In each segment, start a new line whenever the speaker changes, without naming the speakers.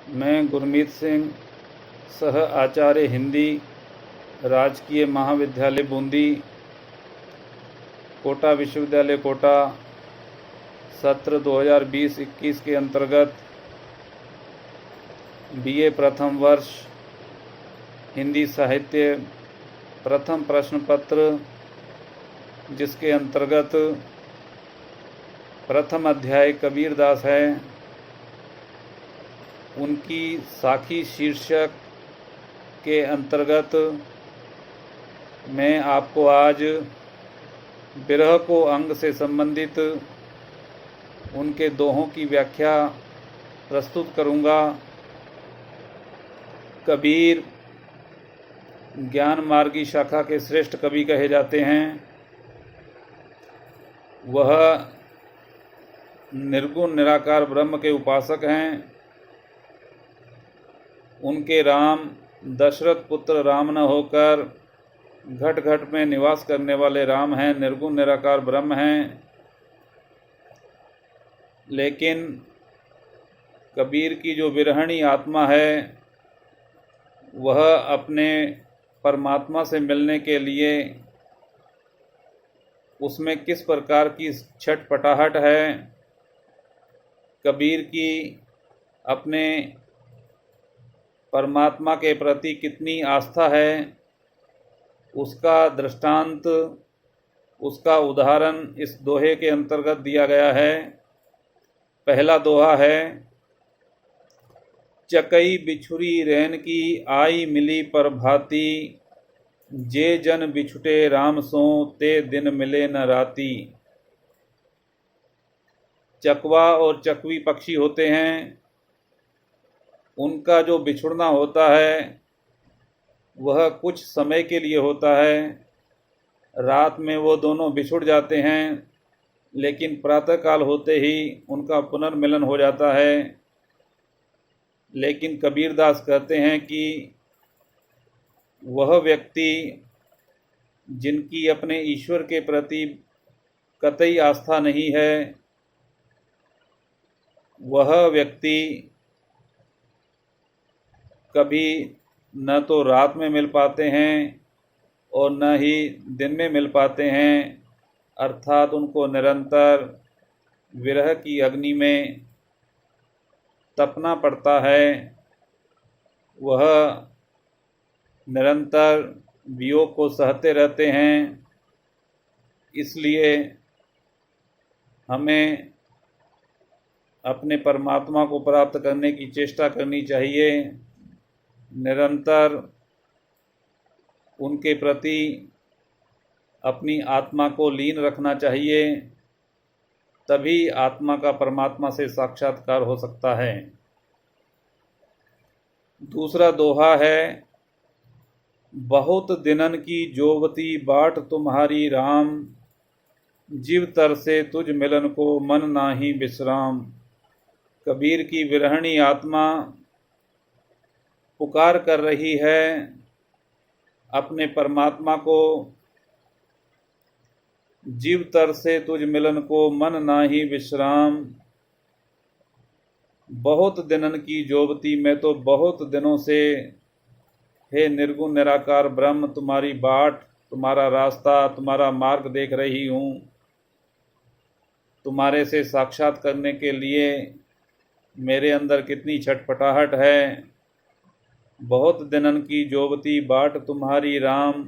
मैं गुरमीत सिंह, सह आचार्य हिंदी, राजकीय महाविद्यालय बूंदी, कोटा विश्वविद्यालय कोटा, सत्र 2020-21 के अंतर्गत बीए प्रथम वर्ष हिंदी साहित्य प्रथम प्रश्न पत्र, जिसके अंतर्गत प्रथम अध्याय कबीरदास है, उनकी साखी शीर्षक के अंतर्गत मैं आपको आज विरह को अंग से संबंधित उनके दोहों की व्याख्या प्रस्तुत करूंगा। कबीर ज्ञान मार्गी शाखा के श्रेष्ठ कवि कहे जाते हैं। वह निर्गुण निराकार ब्रह्म के उपासक हैं। उनके राम दशरथ पुत्र राम न होकर घट घट में निवास करने वाले राम हैं, निर्गुण निराकार ब्रह्म हैं। लेकिन कबीर की जो विरहणी आत्मा है, वह अपने परमात्मा से मिलने के लिए उसमें किस प्रकार की छटपटाहट है, कबीर की अपने परमात्मा के प्रति कितनी आस्था है, उसका दृष्टांत, उसका उदाहरण इस दोहे के अंतर्गत दिया गया है। पहला दोहा है, चकई बिछुरी रैन की आई मिली पर भाती, जे जन बिछुटे राम सो ते दिन मिले न राती। चकवा और चकवी पक्षी होते हैं। उनका जो बिछुड़ना होता है वह कुछ समय के लिए होता है। रात में वो दोनों बिछुड़ जाते हैं, लेकिन प्रातःकाल होते ही उनका पुनर्मिलन हो जाता है। लेकिन कबीरदास कहते हैं कि वह व्यक्ति जिनकी अपने ईश्वर के प्रति कतई आस्था नहीं है, वह व्यक्ति कभी न तो रात में मिल पाते हैं और न ही दिन में मिल पाते हैं। अर्थात उनको निरंतर विरह की अग्नि में तपना पड़ता है। वह निरंतर वियोग को सहते रहते हैं। इसलिए हमें अपने परमात्मा को प्राप्त करने की चेष्टा करनी चाहिए। निरंतर उनके प्रति अपनी आत्मा को लीन रखना चाहिए, तभी आत्मा का परमात्मा से साक्षात्कार हो सकता है। दूसरा दोहा है, बहुत दिनन की जोवती बाट तुम्हारी राम, जीव तरसे तुझ मिलन को मन नाही विश्राम। कबीर की विरहणी आत्मा पुकार कर रही है अपने परमात्मा को, जीव तरसे तुझ मिलन को मन नाही विश्राम। बहुत दिनन की जोवती, मैं तो बहुत दिनों से हे निर्गुण निराकार ब्रह्म तुम्हारी बाट, तुम्हारा रास्ता, तुम्हारा मार्ग देख रही हूँ। तुम्हारे से साक्षात करने के लिए मेरे अंदर कितनी छटपटाहट है। बहुत दिनन की जोवती बाट तुम्हारी राम,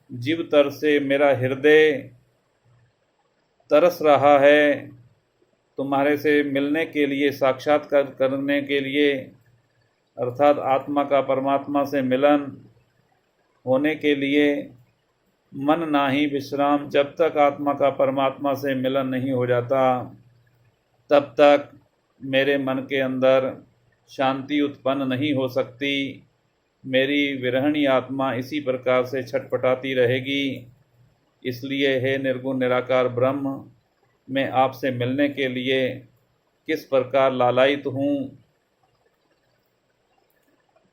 जीव तरसे मेरा हृदय तरस रहा है तुम्हारे से मिलने के लिए, साक्षात्कार करने के लिए, अर्थात आत्मा का परमात्मा से मिलन होने के लिए। मन नाही विश्राम, जब तक आत्मा का परमात्मा से मिलन नहीं हो जाता, तब तक मेरे मन के अंदर शांति उत्पन्न नहीं हो सकती। मेरी विरहणी आत्मा इसी प्रकार से छटपटाती रहेगी। इसलिए हे निर्गुण निराकार ब्रह्म, मैं आपसे मिलने के लिए किस प्रकार लालायित हूँ।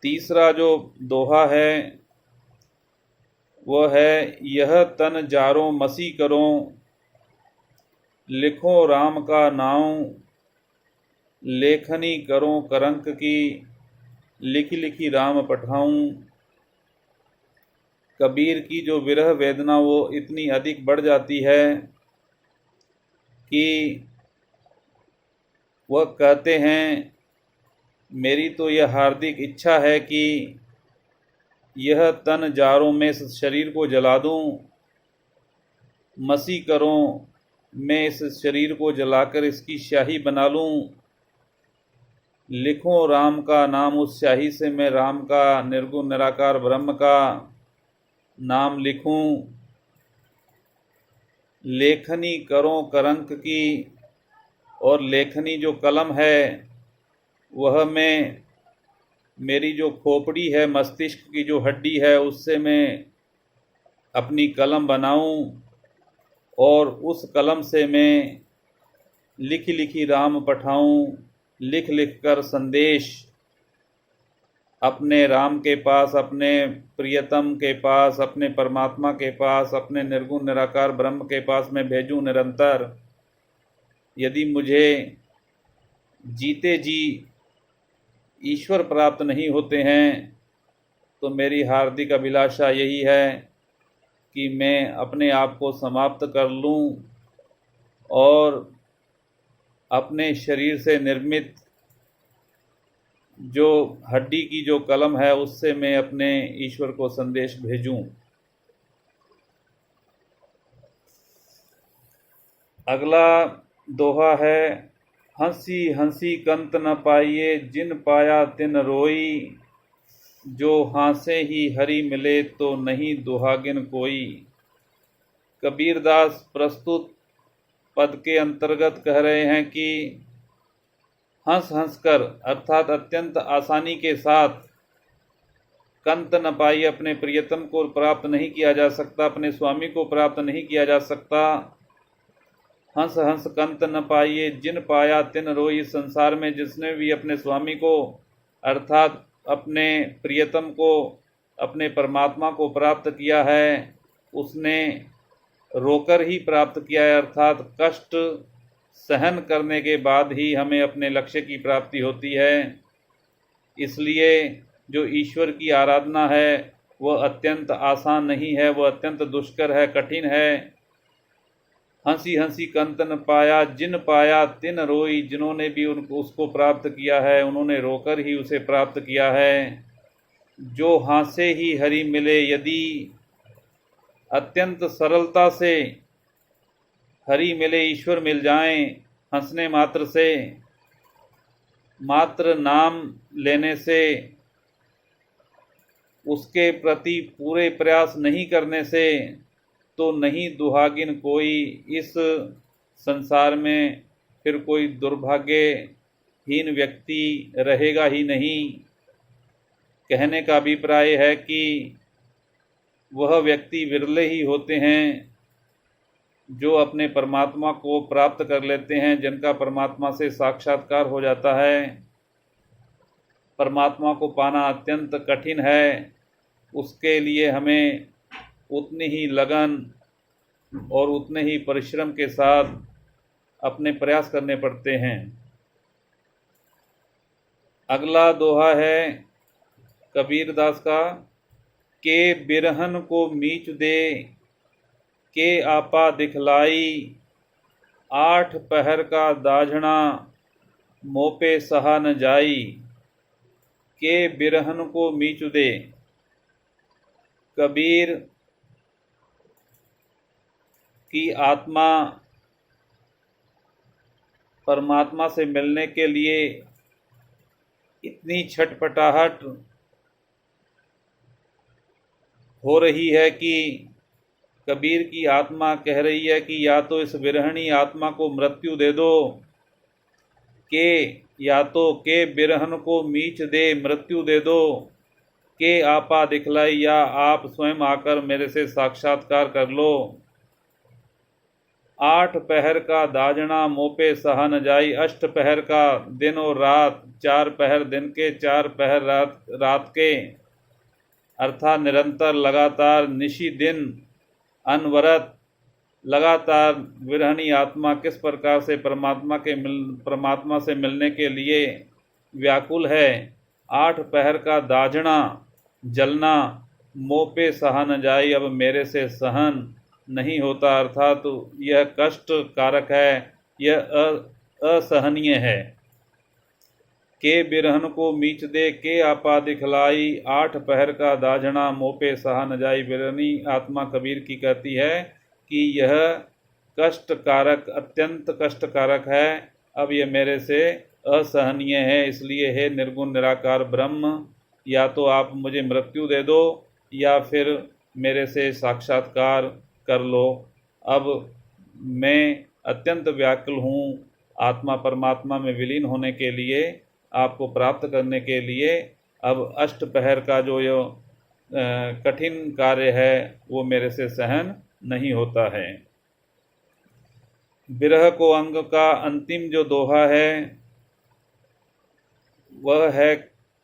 तीसरा जो दोहा है वह है, यह तन जारो मसी करो, लिखो राम का नाम, लेखनी करो करंक की। लिखी लिखी राम पठाऊं। कबीर की जो विरह वेदना वो इतनी अधिक बढ़ जाती है कि वह कहते हैं, मेरी तो यह हार्दिक इच्छा है कि यह तन जारों में इस शरीर को जला दूं, मसी करूं, मैं इस शरीर को जलाकर इसकी स्याही बना लूं, लिखूं राम का नाम, उस स्याही से मैं राम का निर्गुण निराकार ब्रह्म का नाम लिखूं। लेखनी करो करंक की, और लेखनी जो कलम है वह मैं, मेरी जो खोपड़ी है, मस्तिष्क की जो हड्डी है, उससे मैं अपनी कलम बनाऊं, और उस कलम से मैं लिखी लिखी राम पठाऊं, लिख लिख कर संदेश अपने राम के पास, अपने प्रियतम के पास, अपने परमात्मा के पास, अपने निर्गुण निराकार ब्रह्म के पास मैं भेजूं निरंतर। यदि मुझे जीते जी ईश्वर प्राप्त नहीं होते हैं तो मेरी हार्दिक अभिलाषा यही है कि मैं अपने आप को समाप्त कर लूं और अपने शरीर से निर्मित जो हड्डी की जो कलम है उससे मैं अपने ईश्वर को संदेश भेजूं। अगला दोहा है, हंसी हंसी कंत न पाइए, जिन पाया तिन रोई, जो हासे ही हरि मिले तो नहीं दुहागिन कोई। कबीरदास प्रस्तुत पद के अंतर्गत कह रहे हैं कि हंस हंस कर अर्थात अत्यंत आसानी के साथ कंत न पाई, अपने प्रियतम को प्राप्त नहीं किया जा सकता, अपने स्वामी को प्राप्त नहीं किया जा सकता। हंस हंस कंत न पाइए, जिन पाया तिन रोई। संसार में जिसने भी अपने स्वामी को अर्थात अपने प्रियतम को, अपने परमात्मा को प्राप्त किया है, उसने रोकर ही प्राप्त किया है, अर्थात कष्ट सहन करने के बाद ही हमें अपने लक्ष्य की प्राप्ति होती है। इसलिए जो ईश्वर की आराधना है वह अत्यंत आसान नहीं है, वह अत्यंत दुष्कर है, कठिन है। हंसी हंसी कंत न पाया, जिन पाया तिन रोई। जिन्होंने भी उसको प्राप्त किया है उन्होंने रोकर ही उसे प्राप्त किया है। जो हासे ही हरि मिले, यदि अत्यंत सरलता से हरि मिले, ईश्वर मिल जाएं, हंसने मात्र से, मात्र नाम लेने से, उसके प्रति पूरे प्रयास नहीं करने से, तो नहीं दुहागिन कोई। इस संसार में फिर कोई दुर्भाग्यहीन व्यक्ति रहेगा ही नहीं। कहने का अभिप्राय है कि वह व्यक्ति विरले ही होते हैं जो अपने परमात्मा को प्राप्त कर लेते हैं, जिनका परमात्मा से साक्षात्कार हो जाता है। परमात्मा को पाना अत्यंत कठिन है, उसके लिए हमें उतनी ही लगन और उतने ही परिश्रम के साथ अपने प्रयास करने पड़ते हैं। अगला दोहा है कबीरदास का, के बिरहन को मीच दे, के आपा दिखलाई, आठ पहर का दाझना, मोपे सहा न जाई। के बिरहन को मीच दे। कबीर की आत्मा परमात्मा से मिलने के लिए इतनी छटपटाहट हो रही है कि कबीर की आत्मा कह रही है कि या तो इस विरहणी आत्मा को मृत्यु दे दो, के या तो के बिरहन को मीच दे, मृत्यु दे दो, के आपा दिखलाई, या आप स्वयं आकर मेरे से साक्षात्कार कर लो। आठ पहर का दाजना, मोपे सहा न जाई। अष्ट पहर का दिन और रात, चार पहर दिन के, चार पहर रात के, अर्थात निरंतर लगातार निशी दिन अनवरत लगातार विरहणी आत्मा किस प्रकार से परमात्मा से मिलने के लिए व्याकुल है। 8 पहर का दाझना जलना मोह पे सहा न जाई, अब मेरे से सहन नहीं होता, अर्थात यह कष्ट कारक है, यह असहनीय है। के बिरहन को मीच दे के आपा दिखलाई, 8 पहर का दाझना मोह पे सहा न जाई। बिरहनी आत्मा कबीर की कहती है कि यह कष्ट कारक, अत्यंत कष्ट कारक है, अब यह मेरे से असहनीय है। इसलिए हे निर्गुण निराकार ब्रह्म, या तो आप मुझे मृत्यु दे दो या फिर मेरे से साक्षात्कार कर लो। अब मैं अत्यंत व्याकुल हूँ आत्मा परमात्मा में विलीन होने के लिए, आपको प्राप्त करने के लिए। अब अष्टपहर का जो ये कठिन कार्य है वो मेरे से सहन नहीं होता है। विरह को अंग का अंतिम जो दोहा है वह है,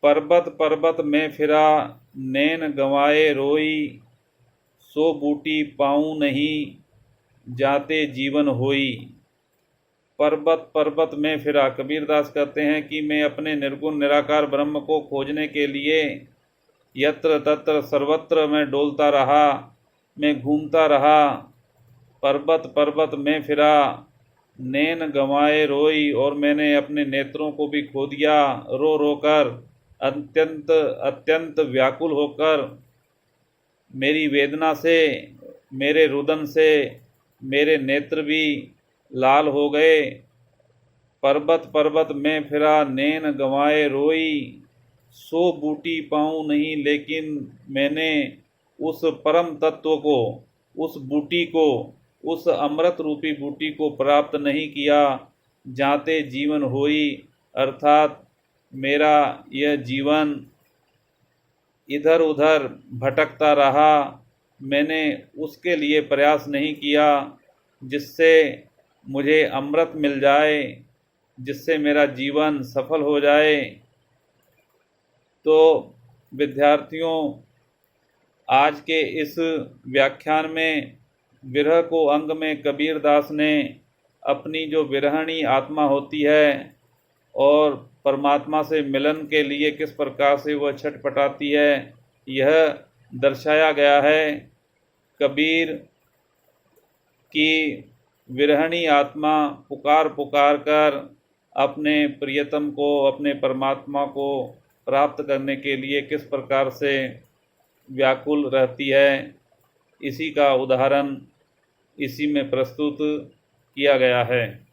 पर्वत पर्वत में फिरा नैन गंवाए रोई, सो बूटी पाऊँ नहीं जाते जीवन होई। पर्वत पर्वत में फिरा, कबीरदास कहते हैं कि मैं अपने निर्गुण निराकार ब्रह्म को खोजने के लिए यत्र तत्र सर्वत्र मैं डोलता रहा, मैं घूमता रहा। पर्वत पर्वत में फिरा नैन गंवाए रोई, और मैंने अपने नेत्रों को भी खो दिया रो रो कर, अत्यंत अत्यंत व्याकुल होकर। मेरी वेदना से, मेरे रुदन से मेरे नेत्र भी लाल हो गए। पर्वत पर्वत में फिरा नैन गंवाए रोई, सो बूटी पाऊँ नहीं, लेकिन मैंने उस परम तत्व को, उस बूटी को, उस अमृत रूपी बूटी को प्राप्त नहीं किया। जाते जीवन होई, अर्थात मेरा यह जीवन इधर उधर भटकता रहा। मैंने उसके लिए प्रयास नहीं किया जिससे मुझे अमृत मिल जाए, जिससे मेरा जीवन सफल हो जाए। तो विद्यार्थियों, आज के इस व्याख्यान में विरह को अंग में कबीरदास ने अपनी जो विरहणी आत्मा होती है और परमात्मा से मिलन के लिए किस प्रकार से वह छटपटाती है, यह दर्शाया गया है। कबीर की विरहणी आत्मा पुकार पुकार कर अपने प्रियतम को, अपने परमात्मा को प्राप्त करने के लिए किस प्रकार से व्याकुल रहती है, इसी का उदाहरण इसी में प्रस्तुत किया गया है।